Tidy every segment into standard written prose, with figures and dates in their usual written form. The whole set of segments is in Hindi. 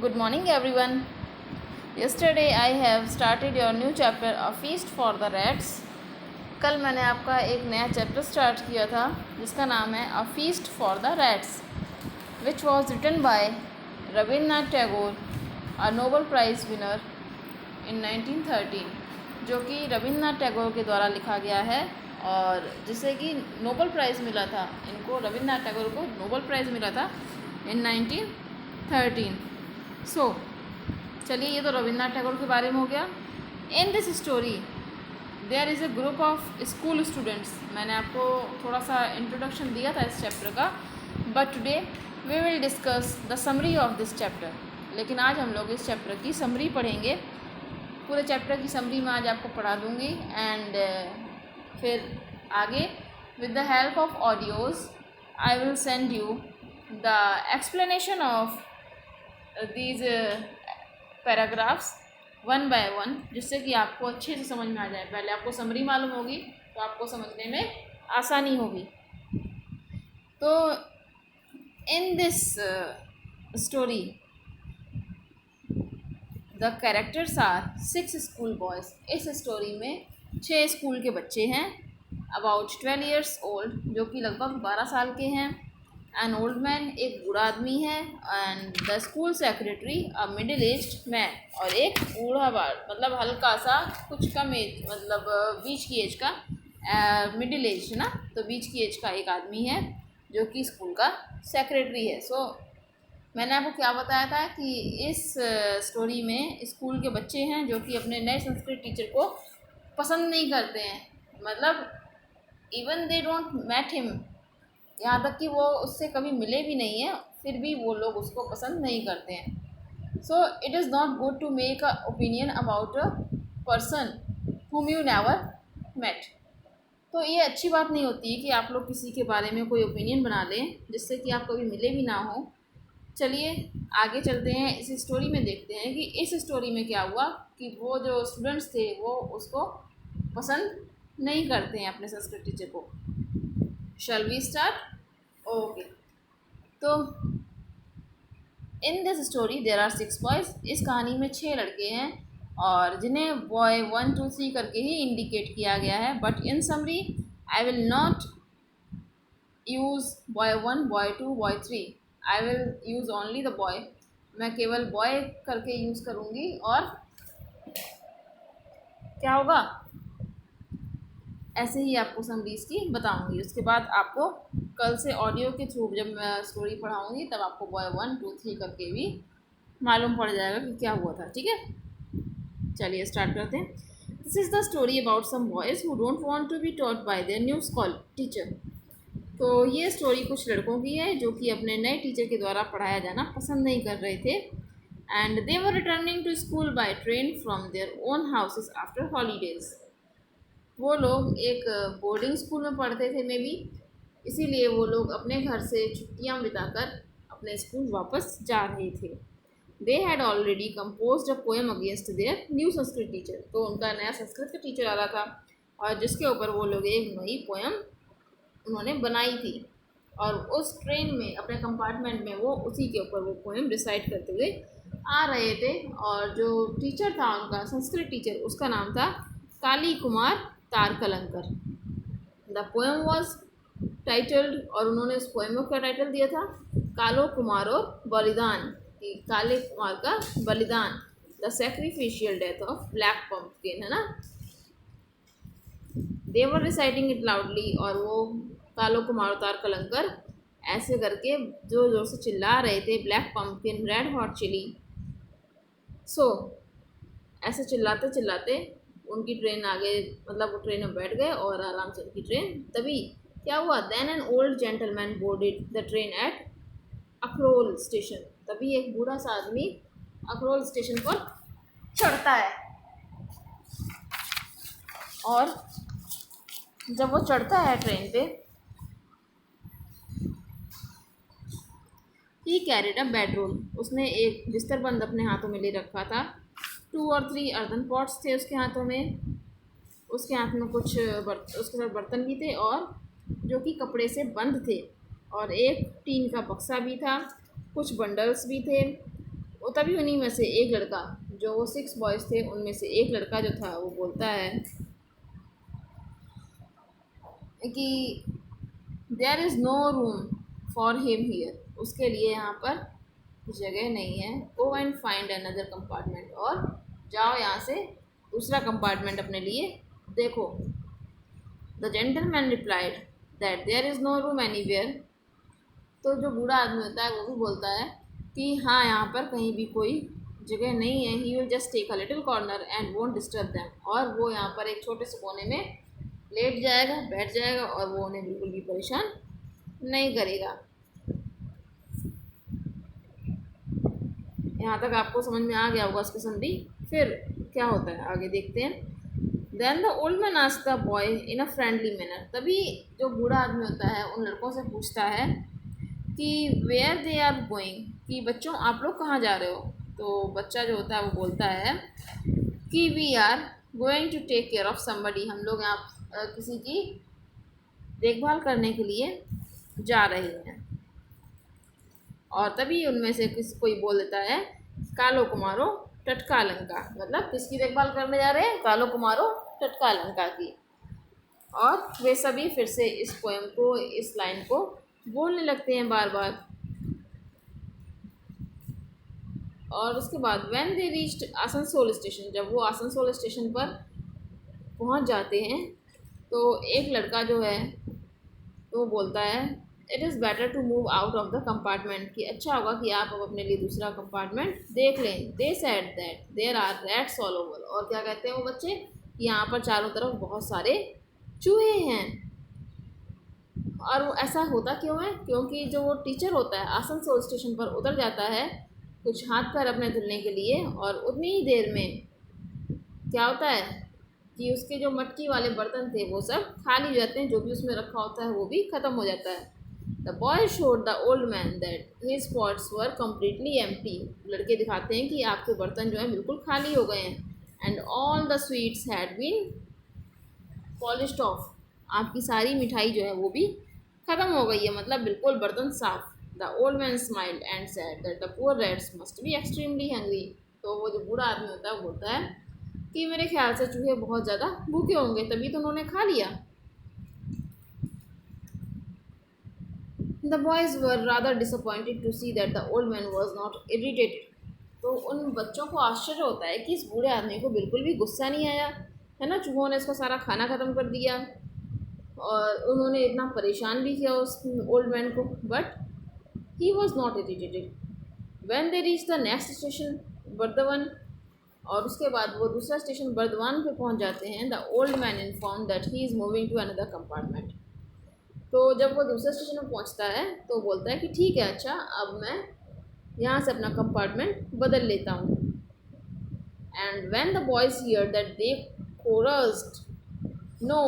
Good morning, everyone. Yesterday I have started your new chapter, A Feast for the Rats. कल मैंने आपका एक नया चैप्टर स्टार्ट किया था जिसका नाम है A Feast for the Rats, which was written by Rabindranath Tagore, a Nobel Prize winner in 1913, जो कि रविन्द्रनाथ टैगोर के द्वारा लिखा गया है और जिसे कि नोबेल प्राइज़ मिला था। इनको रविन्द्रनाथ टैगोर को नोबेल प्राइज़ मिला था इन 1913। चलिए, ये तो रविन्द्रनाथ टैगोर के बारे में हो गया। In this story there is a group of school students. मैंने आपको थोड़ा सा इंट्रोडक्शन दिया था इस चैप्टर का, but today we will discuss the summary of this chapter. लेकिन आज हम लोग इस चैप्टर की समरी पढ़ेंगे। पूरे चैप्टर की समरी मैं आज आपको पढ़ा दूँगी एंड फिर आगे with the help of audios I will send you the explanation of these paragraphs one by one, जिससे कि आपको अच्छे से समझ में आ जाए। पहले आपको समरी मालूम होगी तो आपको समझने में आसानी होगी। तो in this story the characters are 6 school boys. इस स्टोरी में 6 स्कूल के बच्चे हैं, अबाउट 12 years ओल्ड, जो कि लगभग 12 साल के हैं। एन ओल्ड मैन, एक बूढ़ा आदमी है, and the school secretary, a middle aged man, और एक बूढ़ा मतलब हल्का सा कुछ कम एज, मतलब बीच की एज का, मिडिल एज ना, तो बीच की एज का एक आदमी है जो कि स्कूल का सेक्रेटरी है। मैंने आपको क्या बताया था कि इस स्टोरी में स्कूल के बच्चे हैं जो कि अपने नए संस्कृत टीचर को पसंद नहीं करते हैं, मतलब even they don't met him, यहाँ तक कि वो उससे कभी मिले भी नहीं हैं, फिर भी वो लोग उसको पसंद नहीं करते हैं। So it is not good to make a opinion about a person whom you never met. तो ये अच्छी बात नहीं होती है कि आप लोग किसी के बारे में कोई ओपिनियन बना लें जिससे कि आप कभी मिले भी ना हो। चलिए आगे चलते हैं, इस स्टोरी में देखते हैं कि इस स्टोरी में क्या हुआ कि वो जो स्टूडेंट्स थे वो उसको पसंद नहीं करते हैं, अपने संस्कृत टीचर को। Shall we start? ओके, तो in this story there are 6 boys. इस कहानी में 6 लड़के हैं और जिन्हें बॉय 1 2 3 करके ही इंडिकेट किया गया है, but in summary I will not use boy 1 boy 2 boy 3, I will use only the boy. मैं केवल बॉय करके यूज़ करूँगी और क्या होगा ऐसे ही आपको समरीज़ की बताऊंगी। उसके बाद आपको कल से ऑडियो के थ्रू जब मैं स्टोरी पढ़ाऊंगी तब आपको बॉय 1 2 3 करके भी मालूम पड़ जाएगा कि क्या हुआ था। ठीक है, चलिए स्टार्ट करते हैं। This is the story about some boys who don't want to be taught by their new school teacher. तो ये स्टोरी कुछ लड़कों की है जो कि अपने नए टीचर के द्वारा पढ़ाया जाना पसंद नहीं कर रहे थे, and they were returning to school by train from their own houses after holidays. वो लोग एक बोर्डिंग स्कूल में पढ़ते थे मे बी, इसीलिए वो लोग अपने घर से छुट्टियां बिताकर अपने स्कूल वापस जा रहे थे। They had already composed a poem against their new Sanskrit teacher. तो उनका नया संस्कृत का टीचर आ रहा था और जिसके ऊपर वो लोग एक नई पोएम उन्होंने बनाई थी, और उस ट्रेन में अपने कंपार्टमेंट में वो उसी के ऊपर वो पोएम रिसाइट करते हुए आ रहे थे। और जो टीचर था उनका संस्कृत टीचर, उसका नाम था Kali Kumar Tarkalankar. The poem was titled, और उन्होंने उस पोएम का टाइटल दिया था कालो कुमारो बलिदान, कि काले कुमार का बलिदान, the sacrificial death of black pumpkin, है ना। दे वर रिसाइटिंग इट लाउडली, और वो कालो कुमार तारकलंकर ऐसे करके जोर जोर से चिल्ला रहे थे, black pumpkin red hot chilli. ऐसे चिल्लाते चिल्लाते उनकी ट्रेन आगे, मतलब वो ट्रेन में बैठ गए और आराम से उनकी ट्रेन, तभी क्या हुआ, then an old gentleman boarded the train at Akhrol station. तभी एक बूढ़ा सा आदमी अखरोल स्टेशन पर चढ़ता है, और जब वो चढ़ता है ट्रेन पे, ही कैरिड अ बेडरोल, उसने एक बिस्तरबंद अपने हाथों में ले रखा था। 2 और 3 अर्दन पॉट्स थे उसके हाथों में, उसके हाथ में कुछ उसके साथ बर्तन भी थे और जो कि कपड़े से बंद थे, और एक टीन का बक्सा भी था, कुछ बंडल्स भी थे, वो तभी उन्हीं में से एक लड़का, जो वो 6 बॉयज़ थे उनमें से एक लड़का जो था वो बोलता है कि there is no room for him here, उसके लिए यहाँ पर जगह नहीं है। Go and find another compartment, और जाओ यहाँ से दूसरा कंपार्टमेंट अपने लिए देखो। The gentleman replied that there is no room anywhere, तो जो बूढ़ा आदमी होता है वो भी बोलता है कि हाँ यहाँ पर कहीं भी कोई जगह नहीं है। He will just take a little corner and won't disturb them, और वो यहाँ पर एक छोटे से कोने में लेट जाएगा, बैठ जाएगा, और वो उन्हें बिल्कुल भी परेशान नहीं करेगा। यहाँ तक आपको समझ में आ गया होगा उसकी संधि। फिर क्या होता है आगे देखते हैं। Then the old man asked the boy in a friendly manner, तभी जो बूढ़ा आदमी होता है उन लड़कों से पूछता है कि वेयर दे आर गोइंग, कि बच्चों आप लोग कहाँ जा रहे हो। तो बच्चा जो होता है वो बोलता है कि we are going to take care of somebody, हम लोग यहाँ किसी की देखभाल करने के लिए जा रहे हैं। और तभी उनमें से कोई बोल देता है कालो कुमारो टटका लंका, मतलब किसकी देखभाल करने जा रहे हैं, कालो कुमारो टटका लंका की। और वे सभी फिर से इस पोएम को, इस लाइन को बोलने लगते हैं बार बार। और उसके बाद when they reached Asansol station, जब वो आसनसोल स्टेशन पर पहुंच जाते हैं तो एक लड़का जो है तो बोलता है it is better to move out of the compartment, कि अच्छा होगा कि आप अब अपने लिए दूसरा कंपार्टमेंट देख लें। They said that there are rats all over, और क्या कहते हैं वो बच्चे, यहाँ पर चारों तरफ बहुत सारे चूहे हैं। और वो ऐसा होता क्यों है, क्योंकि जो वो टीचर होता है आसनसोल स्टेशन पर उतर जाता है कुछ हाथ पैर अपने धुलने के लिए, और उतनी ही देर में क्या होता है कि उसके जो मटकी वाले बर्तन थे वो सब खाली हो जाते हैं, जो भी उसमें रखा होता है वो भी ख़त्म हो जाता है। The boy showed the old man that his pots were completely empty, लड़के दिखाते हैं कि आपके बर्तन जो हैं बिल्कुल खाली हो गए हैं। And all the sweets had been polished off, आपकी सारी मिठाई जो है वो भी ख़त्म हो गई है, मतलब बिल्कुल बर्तन साफ। The old man smiled and said that the poor rats must be extremely hungry, तो वो जो बूढ़ा आदमी होता है वो बोलता है कि मेरे ख्याल से चूहे बहुत ज़्यादा भूखे होंगे तभी तो उन्होंने खा लिया। The boys were rather disappointed to see that the old man was not irritated, तो उन बच्चों को आश्चर्य होता है कि इस बूढ़े आदमी को बिल्कुल भी गुस्सा नहीं आया है ना, चूहों ने इसका सारा खाना ख़त्म कर दिया और उन्होंने इतना परेशान भी किया उस ओल्ड मैन को, but he was not irritated. When they reach the next station Burdwan, और उसके बाद वो दूसरा स्टेशन बर्दवान पे पहुंच जाते हैं। The old man inform that he is moving to another compartment, तो जब वो दूसरे स्टेशन पर पहुंचता है तो बोलता है कि ठीक है, अच्छा अब मैं यहाँ से अपना कंपार्टमेंट बदल लेता हूँ। And when the boys hear that they chorused no,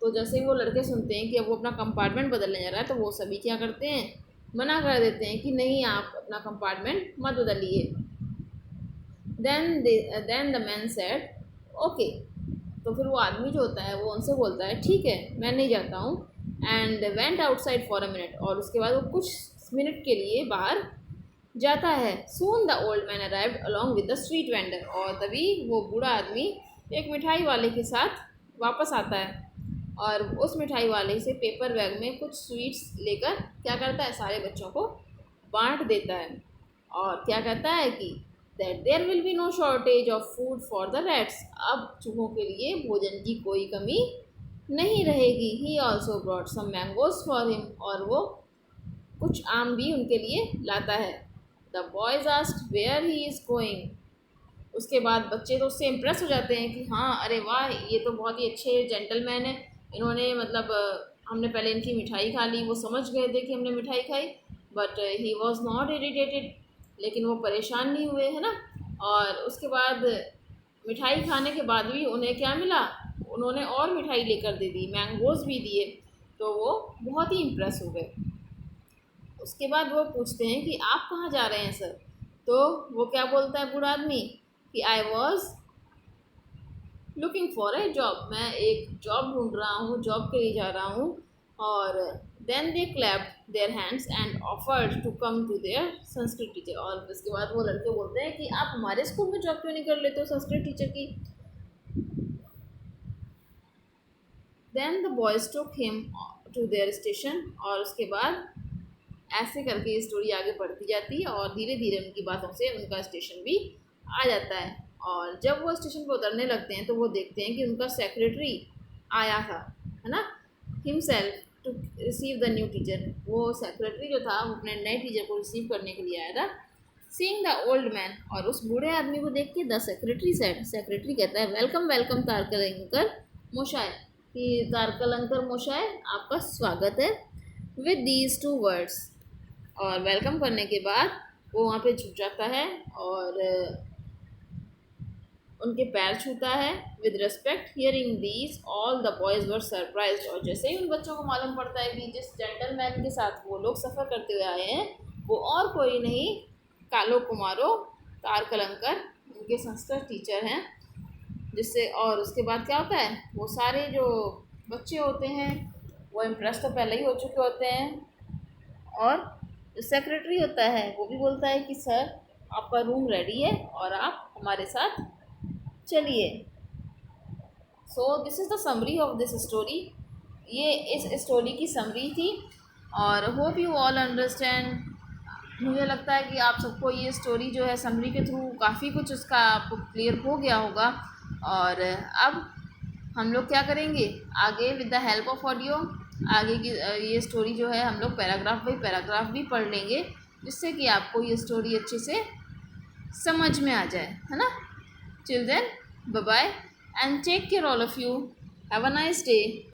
तो जैसे ही वो लड़के सुनते हैं कि अब वो अपना कंपार्टमेंट बदलने जा रहा है तो वो सभी क्या करते हैं, मना कर देते हैं कि नहीं आप अपना कंपार्टमेंट मत बदलिए। Then the man said okay, तो फिर वो आदमी जो होता है वो उनसे बोलता है ठीक है मैं नहीं जाता हूँ। And went outside for a minute, और उसके बाद वो कुछ मिनट के लिए बाहर जाता है। Soon the old man arrived along with the sweet vendor, और तभी वो बूढ़ा आदमी एक मिठाई वाले के साथ वापस आता है और उस मिठाई वाले से पेपर बैग में कुछ स्वीट्स लेकर क्या करता है, सारे बच्चों को बांट देता है। और क्या कहता है कि that there will be no shortage of food for the rats, अब चूहों के लिए भोजन की कोई कमी नहीं रहेगी। He also brought some mangoes for him, और वो कुछ आम भी उनके लिए लाता है। The boys asked where he is going, उसके बाद बच्चे तो उससे इम्प्रेस हो जाते हैं कि हाँ अरे वाह ये तो बहुत ही अच्छे जेंटलमैन है, इन्होंने मतलब हमने पहले इनकी मिठाई खा ली, वो समझ गए थे कि हमने मिठाई खाई, but he was not irritated, लेकिन वो परेशान नहीं हुए है ना। और उसके बाद मिठाई खाने के बाद भी उन्हें क्या मिला, उन्होंने और मिठाई लेकर दे दी, मैंगोज़ भी दिए, तो वो बहुत ही इम्प्रेस हो गए। उसके बाद वो पूछते हैं कि आप कहाँ जा रहे हैं सर, तो वो क्या बोलता है बूढ़ा आदमी कि I was looking for a job, मैं एक जॉब ढूंढ रहा हूँ, जॉब के लिए जा रहा हूँ। और then they clapped their hands and offered to come to their Sanskrit teacher. और इसके बाद वो लड़के बोलते हैं कि आप हमारे स्कूल में जॉब क्यों नहीं कर लेते हो संस्कृत टीचर की। Then the boys took him to their station. और उसके बाद ऐसे करके ये स्टोरी आगे बढ़ती जाती है और धीरे धीरे उनकी बातों से उनका स्टेशन भी आ जाता है। और जब वो स्टेशन पर उतरने लगते हैं तो वो देखते हैं कि उनका सेक्रेटरी आया था, है ना, himself to receive the new teacher. वो सेक्रेटरी जो था वो अपने नए टीचर को रिसीव करने के लिए आया था। सीइंग द ओल्ड मैन, और उस बूढ़े आदमी को देख के द सेक्रेटरी सेड, सेक्रेटरी कहता है वेलकम वेलकम तारकल अंकल मोशाय, कि तारकल अंकल मोशाय आपका स्वागत है, विद दीज टू वर्ड्स। और वेलकम करने के बाद वो वहाँ पे झुक जाता है और उनके पैर छूता है with respect. Hearing these all the boys were surprised. और जैसे ही उन बच्चों को मालूम पड़ता है कि जिस जेंटलमैन के साथ वो लोग सफ़र करते हुए आए हैं वो और कोई नहीं कालो कुमारो तारकलंकर उनके संस्कृत टीचर हैं, जिससे और उसके बाद क्या होता है, वो सारे जो बच्चे होते हैं वो इम्प्रेस तो पहले ही हो चुके होते हैं। और जो सेक्रेटरी होता है वो भी बोलता है कि सर आपका रूम रेडी है और आप हमारे साथ चलिए। So this is the summary of this story. ये इस स्टोरी की समरी थी और होप यू ऑल अंडरस्टैंड। मुझे लगता है कि आप सबको ये स्टोरी जो है समरी के थ्रू काफ़ी कुछ उसका आपको क्लियर हो गया होगा। और अब हम लोग क्या करेंगे आगे with the help of audio, आगे की ये स्टोरी जो है हम लोग पैराग्राफ बाई पैराग्राफ भी पढ़ लेंगे, जिससे कि आपको ये स्टोरी अच्छे से समझ में आ जाए, है ना। Till then bye bye and take care all of you, have a nice day.